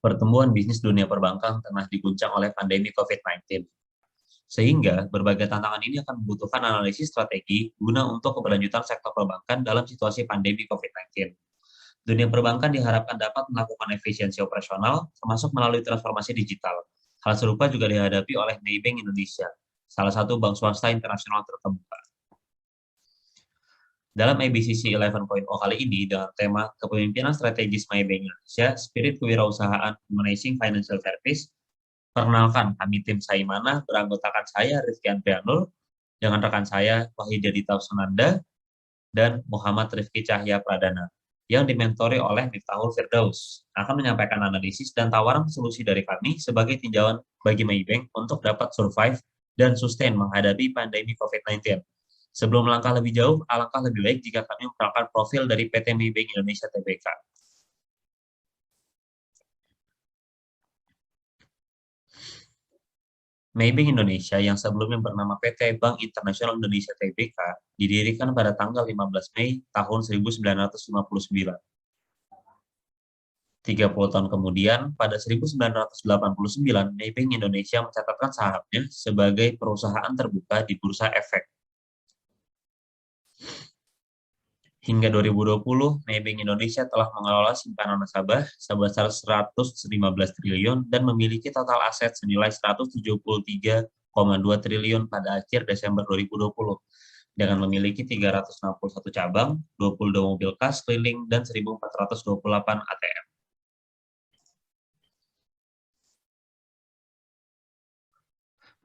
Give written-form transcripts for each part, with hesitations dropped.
pertumbuhan bisnis dunia perbankan tengah diguncang oleh pandemi COVID-19. Sehingga berbagai tantangan ini akan membutuhkan analisis strategi guna untuk keberlanjutan sektor perbankan dalam situasi pandemi COVID-19. Dunia perbankan diharapkan dapat melakukan efisiensi operasional, termasuk melalui transformasi digital. Hal serupa juga dihadapi oleh Maybank Indonesia, salah satu bank swasta internasional terkemuka. Dalam ABCC 11.0 kali ini, dengan tema Kepemimpinan Strategis Maybank Indonesia, Spirit Kewirausahaan Managing Financial Service, perkenalkan, kami tim Saimana, beranggotakan saya, Rifki Andrianul, dengan rekan saya, Wahid Adita Sunanda, dan Muhammad Rifki Cahya Pradana, yang dimentori oleh Miftahul Firdaus, akan menyampaikan analisis dan tawaran solusi dari kami sebagai tinjauan bagi Maybank untuk dapat survive dan sustain menghadapi pandemi COVID-19. Sebelum melangkah lebih jauh, alangkah lebih baik jika kami memperkenalkan profil dari PT Maybank Indonesia Tbk. Maybank Indonesia yang sebelumnya bernama PT Bank Internasional Indonesia Tbk didirikan pada tanggal 15 Mei tahun 1959. 30 tahun kemudian, pada 1989, Maybank Indonesia mencatatkan sahamnya sebagai perusahaan terbuka di Bursa Efek. Hingga 2020, Maybank Indonesia telah mengelola simpanan nasabah sebesar 115 triliun dan memiliki total aset senilai 173,2 triliun pada akhir Desember 2020, dengan memiliki 361 cabang, 22 mobil kas keliling, dan 1.428 ATM.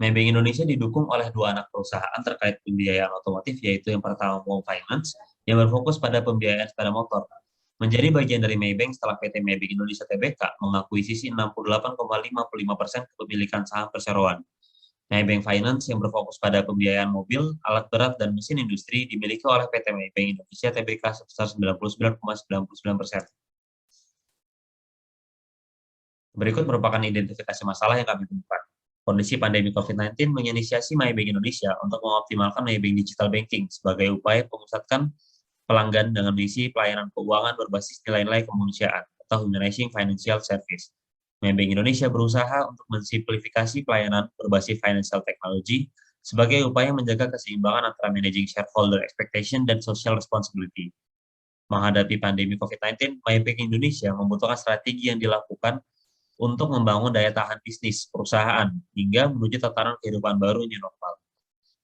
Maybank Indonesia didukung oleh dua anak perusahaan terkait pembiayaan otomotif, yaitu yang pertama Home Finance, yang berfokus pada pembiayaan sepeda motor. Menjadi bagian dari Maybank setelah PT Maybank Indonesia Tbk mengakuisisi 68,55% kepemilikan saham perseroan. Maybank Finance yang berfokus pada pembiayaan mobil, alat berat, dan mesin industri dimiliki oleh PT Maybank Indonesia Tbk sebesar 99,99%. Berikut merupakan identifikasi masalah yang kami temukan. Kondisi pandemi COVID-19 menginisiasi Maybank Indonesia untuk mengoptimalkan Maybank Digital Banking sebagai upaya memusatkan pelanggan dengan misi pelayanan keuangan berbasis nilai-nilai kemanusiaan atau Humanizing Financial Service. Maybank Indonesia berusaha untuk mensimplifikasi pelayanan berbasis financial technology sebagai upaya menjaga keseimbangan antara managing shareholder expectation dan social responsibility. Menghadapi pandemi COVID-19, Maybank Indonesia membutuhkan strategi yang dilakukan untuk membangun daya tahan bisnis perusahaan hingga menuju tatanan kehidupan baru new normal.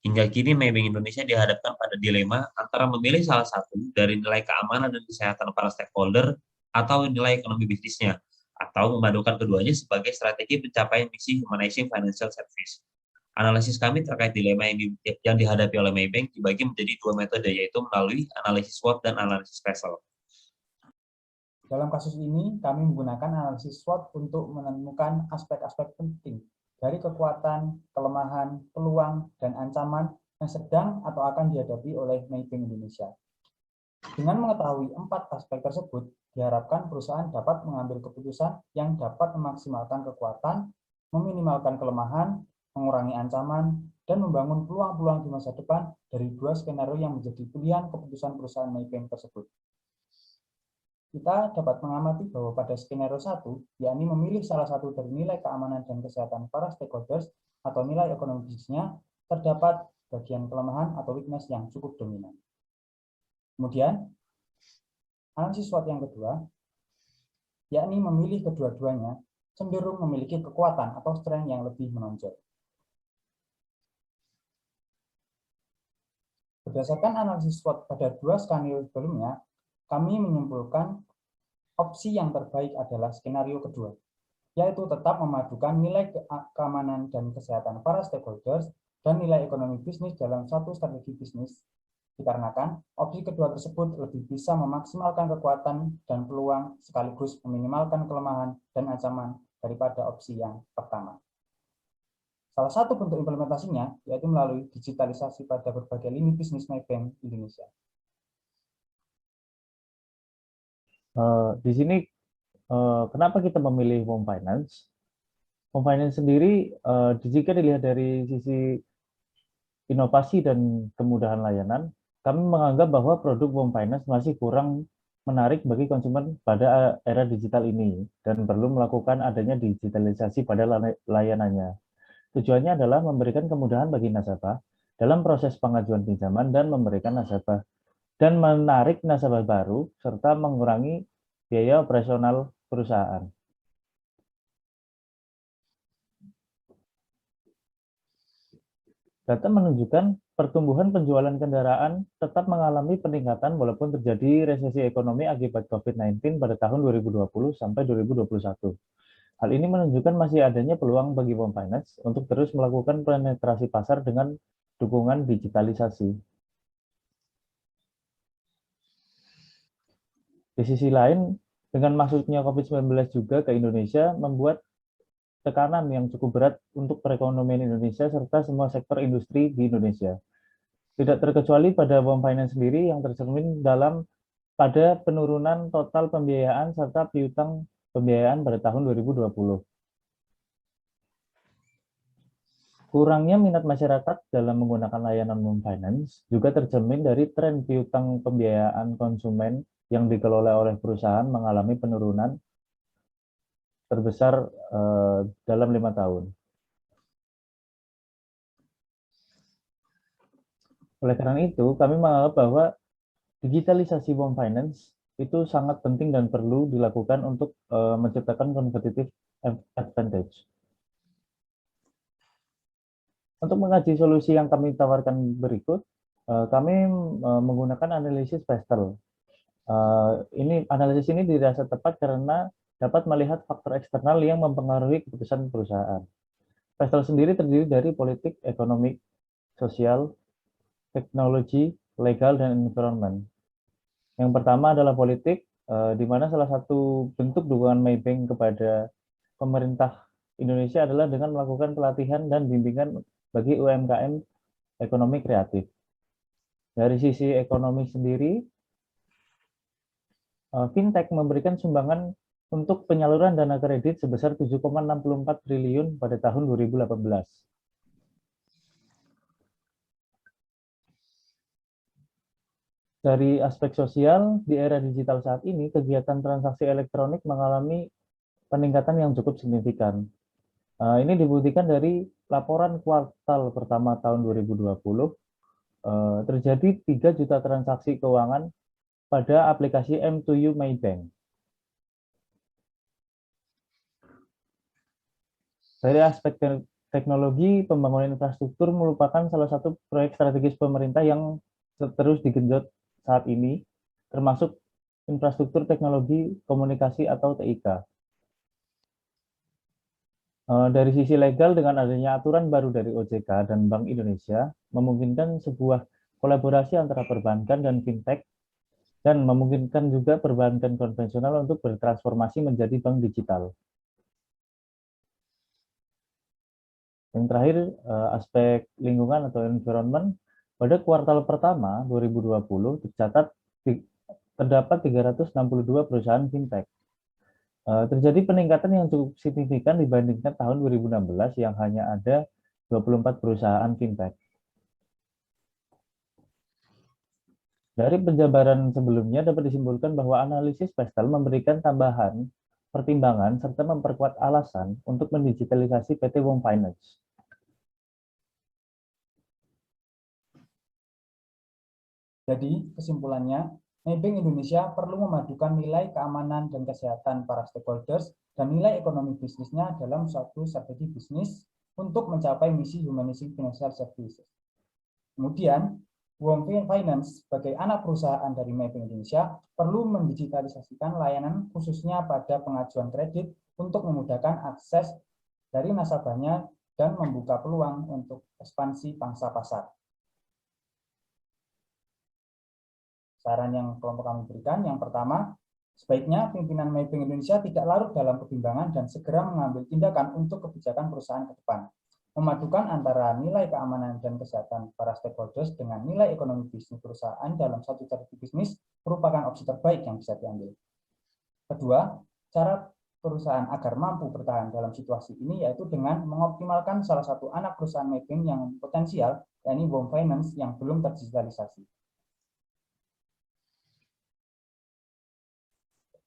Hingga kini Maybank Indonesia dihadapkan pada dilema antara memilih salah satu dari nilai keamanan dan kesehatan para stakeholder atau nilai ekonomi bisnisnya, atau memadukan keduanya sebagai strategi pencapaian misi Humanizing Financial Service. Analisis kami terkait dilema yang dihadapi oleh Maybank dibagi menjadi dua metode, yaitu melalui analisis SWOT dan analisis PESEL. Dalam kasus ini, kami menggunakan analisis SWOT untuk menemukan aspek-aspek penting dari kekuatan, kelemahan, peluang, dan ancaman yang sedang atau akan dihadapi oleh Maybank Indonesia. Dengan mengetahui 4 aspek tersebut, diharapkan perusahaan dapat mengambil keputusan yang dapat memaksimalkan kekuatan, meminimalkan kelemahan, mengurangi ancaman, dan membangun peluang-peluang di masa depan dari dua skenario yang menjadi pilihan keputusan perusahaan Maybank tersebut. Kita dapat mengamati bahwa pada skenario 1, yakni memilih salah satu dari nilai keamanan dan kesehatan para stakeholders atau nilai ekonomi bisnisnya, terdapat bagian kelemahan atau weakness yang cukup dominan. Kemudian, analisis SWOT yang kedua, yakni memilih kedua-duanya, cenderung memiliki kekuatan atau strength yang lebih menonjol. Berdasarkan analisis SWOT pada dua skenario sebelumnya, kami menyimpulkan opsi yang terbaik adalah skenario kedua, yaitu tetap memadukan nilai keamanan dan kesehatan para stakeholders dan nilai ekonomi bisnis dalam satu strategi bisnis, dikarenakan opsi kedua tersebut lebih bisa memaksimalkan kekuatan dan peluang sekaligus meminimalkan kelemahan dan ancaman daripada opsi yang pertama. Salah satu bentuk implementasinya yaitu melalui digitalisasi pada berbagai lini bisnis Maybank Indonesia. Di sini kenapa kita memilih Home Finance? Home Finance sendiri jika dilihat dari sisi inovasi dan kemudahan layanan, kami menganggap bahwa produk Home Finance masih kurang menarik bagi konsumen pada era digital ini dan perlu melakukan adanya digitalisasi pada layanannya. Tujuannya adalah memberikan kemudahan bagi nasabah dalam proses pengajuan pinjaman dan memberikan nasabah dan menarik nasabah baru serta mengurangi biaya operasional perusahaan. Data menunjukkan pertumbuhan penjualan kendaraan tetap mengalami peningkatan walaupun terjadi resesi ekonomi akibat COVID-19 pada tahun 2020 sampai 2021. Hal ini menunjukkan masih adanya peluang bagi Home Finance untuk terus melakukan penetrasi pasar dengan dukungan digitalisasi. Di sisi lain, dengan masuknya COVID-19 juga ke Indonesia membuat tekanan yang cukup berat untuk perekonomian Indonesia serta semua sektor industri di Indonesia. Tidak terkecuali pada Home Finance sendiri yang tercermin pada penurunan total pembiayaan serta piutang pembiayaan pada tahun 2020. Kurangnya minat masyarakat dalam menggunakan layanan Home Finance juga tercermin dari tren piutang pembiayaan konsumen yang dikelola oleh perusahaan mengalami penurunan terbesar dalam 5 tahun. Oleh karena itu, kami menganggap bahwa digitalisasi Home Finance itu sangat penting dan perlu dilakukan untuk menciptakan competitive advantage. Untuk mengkaji solusi yang kami tawarkan berikut, kami menggunakan analisis Pestel. Analisis ini dirasa tepat karena dapat melihat faktor eksternal yang mempengaruhi keputusan perusahaan. Pestel sendiri terdiri dari politik, ekonomi, sosial, teknologi, legal, dan environment. Yang pertama adalah politik, di mana salah satu bentuk dukungan Maybank kepada pemerintah Indonesia adalah dengan melakukan pelatihan dan bimbingan bagi UMKM ekonomi kreatif. Dari sisi ekonomi sendiri, fintech memberikan sumbangan untuk penyaluran dana kredit sebesar 7,64 triliun pada tahun 2018. Dari aspek sosial, di era digital saat ini, kegiatan transaksi elektronik mengalami peningkatan yang cukup signifikan. Ini dibuktikan dari laporan kuartal pertama tahun 2020, terjadi 3 juta transaksi keuangan pada aplikasi M2U Maybank. Dari aspek teknologi, pembangunan infrastruktur merupakan salah satu proyek strategis pemerintah yang terus digenjot saat ini, termasuk infrastruktur teknologi komunikasi atau TIK. Dari sisi legal, dengan adanya aturan baru dari OJK dan Bank Indonesia, memungkinkan sebuah kolaborasi antara perbankan dan fintech, dan memungkinkan juga perbankan konvensional untuk bertransformasi menjadi bank digital. Yang terakhir, aspek lingkungan atau environment, pada kuartal pertama 2020 terdapat 362 perusahaan fintech. Terjadi peningkatan yang cukup signifikan dibandingkan tahun 2016 yang hanya ada 24 perusahaan fintech. Dari penjabaran sebelumnya dapat disimpulkan bahwa analisis Pestel memberikan tambahan pertimbangan serta memperkuat alasan untuk mendigitalisasi PT Home Finance. Jadi, kesimpulannya, Maybank Indonesia perlu memadukan nilai keamanan dan kesehatan para stakeholders dan nilai ekonomi bisnisnya dalam suatu strategi bisnis untuk mencapai misi Humanizing Financial Services. Kemudian, Home Finance sebagai anak perusahaan dari Maybank Indonesia perlu mendigitalisasikan layanan khususnya pada pengajuan kredit untuk memudahkan akses dari nasabahnya dan membuka peluang untuk ekspansi pangsa pasar. Saran yang kelompok kami berikan, yang pertama, sebaiknya pimpinan Maybank Indonesia tidak larut dalam kebimbangan dan segera mengambil tindakan untuk kebijakan perusahaan ke depan. Memadukan antara nilai keamanan dan kesehatan para stakeholders dengan nilai ekonomi bisnis perusahaan dalam satu strategi bisnis merupakan opsi terbaik yang bisa diambil. Kedua, cara perusahaan agar mampu bertahan dalam situasi ini yaitu dengan mengoptimalkan salah satu anak perusahaan Maybank yang potensial, yakni Home Finance yang belum terdigitalisasi.